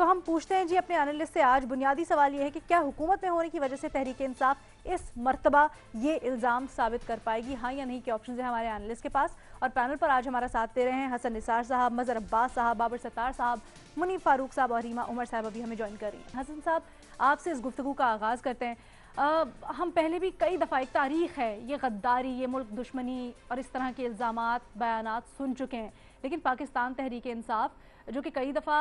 تو ہم پوچھتے ہیں جی اپنے اینالسٹ سے آج بنیادی سوال یہ ہے کہ کیا حکومت میں ہونے کی وجہ سے تحریک انصاف اس مرتبہ یہ الزام ثابت کر پائے گی، ہاں یا نہیں کے آپشنز ہیں ہمارے اینالسٹ کے پاس. اور پینل پر آج ہمارا ساتھ دے رہے ہیں حسن نثار صاحب، مظہر عباس صاحب، بابر ستار صاحب، منیب فاروق صاحب اور ریما عمر صاحب ابھی ہمیں جوائن کر رہی ہیں. حسن صاحب، آپ سے اس گفتگو کا آغاز کرتے ہیں. ہم پہلے بھی کئی دفعہ، ایک تاریخ ہے یہ غداری، یہ ملک دشمنی اور اس طرح کے الزامات، بیانات سن چکے ہیں، لیکن پاکستان تحریک انصاف جو کہ کئی دفعہ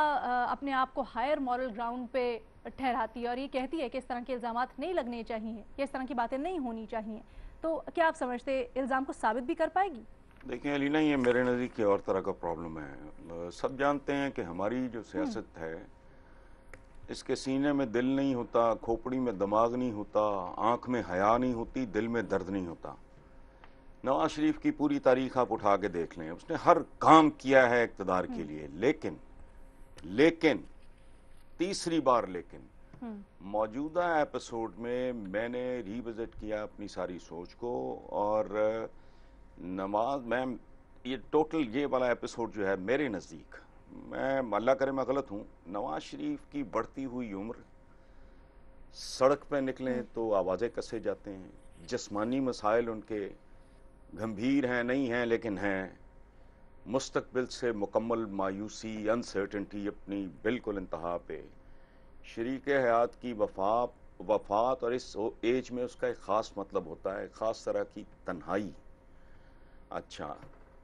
اپنے آپ کو ہائر مورل گراؤنڈ پہ ٹھہراتی ہے اور یہ کہتی ہے کہ اس طرح کے الزامات نہیں لگنے چاہیے، کہ اس طرح کی باتیں نہیں ہونی چاہیے، تو کیا آپ سمجھتے الزام کو ثابت بھی کر پائے گی؟ دیکھیں علینا، یہ میرے نزدیک اور طرح کا پرابلم ہے. سب جانتے ہیں کہ ہماری جو سیاست ہے اس کے سینے میں دل نہیں ہوتا، کھوپڑی میں دماغ نہیں ہوتا، آنکھ میں حیا نہیں ہوتی، دل میں درد نہیں ہوتا. نواز شریف کی پوری تاریخ آپ اٹھا کے دیکھ لیں، اس نے ہر کام کیا ہے اقتدار کے لیے، لیکن تیسری بار موجودہ ایپیسوڈ میں نے ری وزٹ کیا اپنی ساری سوچ کو، اور نواز میم یہ ٹوٹل یہ والا ایپیسوڈ جو ہے میرے نزدیک، میں اللہ کرے میں غلط ہوں، نواز شریف کی بڑھتی ہوئی عمر، سڑک پہ نکلیں تو آوازیں کسے جاتے ہیں، جسمانی مسائل ان کے گمبھیر ہیں نہیں ہیں لیکن ہیں، مستقبل سے مکمل مایوسی، انسرٹنٹی اپنی بالکل انتہا پہ، شریک حیات کی وفات، اور اس ایج میں اس کا ایک خاص مطلب ہوتا ہے، خاص طرح کی تنہائی. اچھا،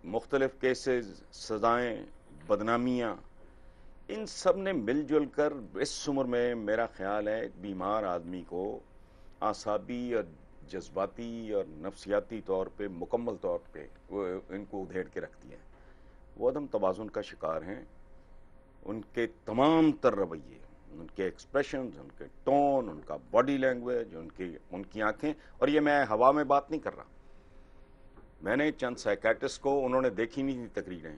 مختلف کیسز، سزائیں، بدنامیاں، ان سب نے مل جل کر اس عمر میں میرا خیال ہے ایک بیمار آدمی کو اعصابی اور جذباتی اور نفسیاتی طور پہ مکمل طور پہ وہ ان کو ادھیڑ کے رکھ دیا ہے. وہ عدم توازن کا شکار ہیں. ان کے تمام تر رویے، ان کے ایکسپریشنز، ان کے ٹون، ان کا باڈی لینگویج، ان کی آنکھیں، اور یہ میں ہوا میں بات نہیں کر رہا، میں نے چند سائیکیٹرسٹ کو، انہوں نے دیکھی نہیں تھی تقریریں،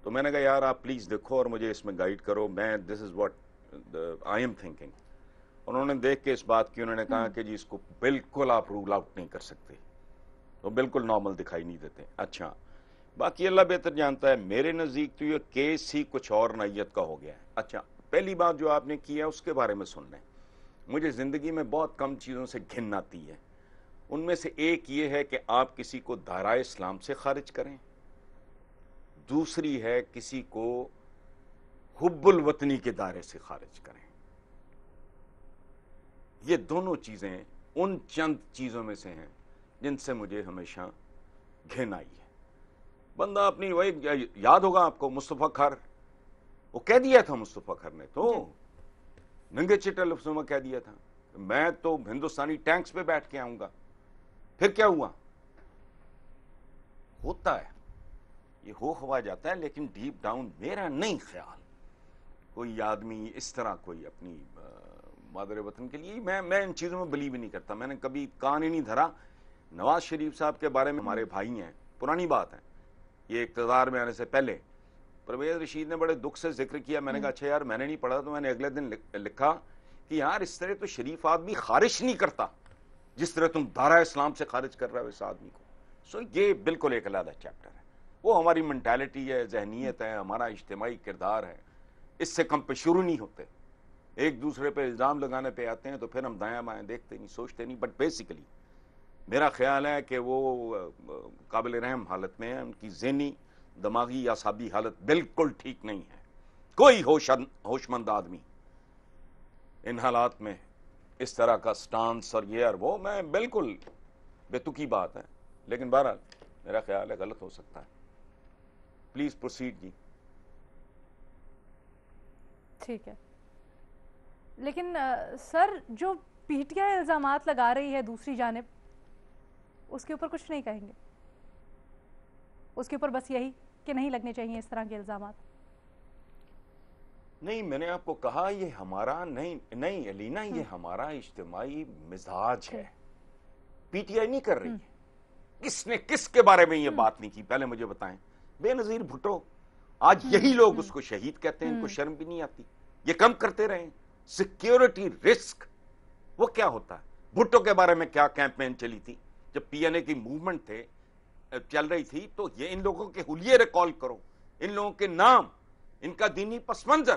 تو میں نے کہا یار آپ پلیز دیکھو اور مجھے اس میں گائیڈ کرو، میں this is what I am thinking. انہوں نے دیکھ کے اس بات کی، انہوں نے کہا کہ جی اس کو بالکل آپ رول آؤٹ نہیں کر سکتے، وہ بالکل نارمل دکھائی نہیں دیتے. اچھا، باقی اللہ بہتر جانتا ہے، میرے نزدیک تو یہ کیس ہی کچھ اور نوعیت کا ہو گیا ہے. اچھا، پہلی بات جو آپ نے کی ہے اس کے بارے میں سن لیں. مجھے زندگی میں بہت کم چیزوں سے گھن آتی ہے، ان میں سے ایک یہ ہے کہ آپ کسی کو دائرۂ اسلام سے خارج کریں، دوسری ہے کسی کو حب الوطنی کے دائرے سے خارج کریں. یہ دونوں چیزیں ان چند چیزوں میں سے ہیں جن سے مجھے ہمیشہ گھن آئی ہے. بندہ اپنی وہی، یاد ہوگا آپ کو مصطفیٰ کھر، وہ کہہ دیا تھا مصطفیٰ کھر نے تو ننگے چٹے لفظوں میں کہہ دیا تھا میں تو ہندوستانی ٹینکس پہ بیٹھ کے آؤں گا. پھر کیا ہوا؟ ہوتا ہے یہ ہو ہوا جاتا ہے، لیکن ڈیپ ڈاؤن میرا نہیں خیال کوئی آدمی اس طرح کوئی اپنی مادر وطن کے لیے، میں ان چیزوں میں بلیو ہی نہیں کرتا. میں نے کبھی کان ہی نہیں دھرا. نواز شریف صاحب کے بارے میں ہمارے بھائی ہیں، پرانی بات ہے، یہ اقتدار میں آنے سے پہلے پرویز رشید نے بڑے دکھ سے ذکر کیا. میں نے کہا اچھا یار میں نے نہیں پڑھا، تو میں نے اگلے دن لکھا کہ یار اس طرح تو شریف آدمی خارج نہیں کرتا جس طرح تم دائرۂ اسلام سے خارج کر رہے ہو اس آدمی کو. سو یہ بالکل ایک علیحدہ چیپٹر ہے، وہ ہماری مینٹالٹی ہے، ذہنیت ہے، ہمارا اجتماعی کردار ہے، اس سے کم پہ شروع نہیں ہوتے. ایک دوسرے پہ الزام لگانے پہ آتے ہیں تو پھر ہم دایاں بائیں دیکھتے نہیں، سوچتے نہیں. بٹ بیسیکلی میرا خیال ہے کہ وہ قابل رحم حالت میں ہیں، ان کی ذہنی دماغی یا اعصابی حالت بالکل ٹھیک نہیں ہے. کوئی ہوشمند آدمی ان حالات میں اس طرح کا سٹانس اور یہ اور وہ، میں بالکل بے تکی بات ہے، لیکن بہرحال میرا خیال ہے غلط ہو سکتا ہے. پلیز پروسیڈ جی. ٹھیک ہے، لیکن سر جو پی ٹی آئی الزامات لگا رہی ہے دوسری جانب، اس کے اوپر کچھ نہیں کہیں گے؟ اس کے اوپر بس یہی کہ نہیں لگنے چاہیے اس طرح کے الزامات؟ نہیں، میں نے آپ کو کہا یہ ہمارا نہیں علینا، یہ ہمارا اجتماعی مزاج ہے. پی ٹی آئی نہیں کر رہی ہے. کس نے کس کے بارے میں یہ بات نہیں کی پہلے مجھے بتائیں. بے نظیر بھٹو، آج یہی لوگ اس کو شہید کہتے ہیں، ان کو شرم بھی نہیں آتی. یہ کم کرتے رہے. سیکیورٹی رسک وہ کیا ہوتا ہے؟ بھٹو کے بارے میں کیا کیمپین چلی تھی جب پی این اے کی موومنٹ چل رہی تھی، تو یہ ان لوگوں کے حلیے ریکال کرو، ان لوگوں کے نام، ان کا دینی پس منظر.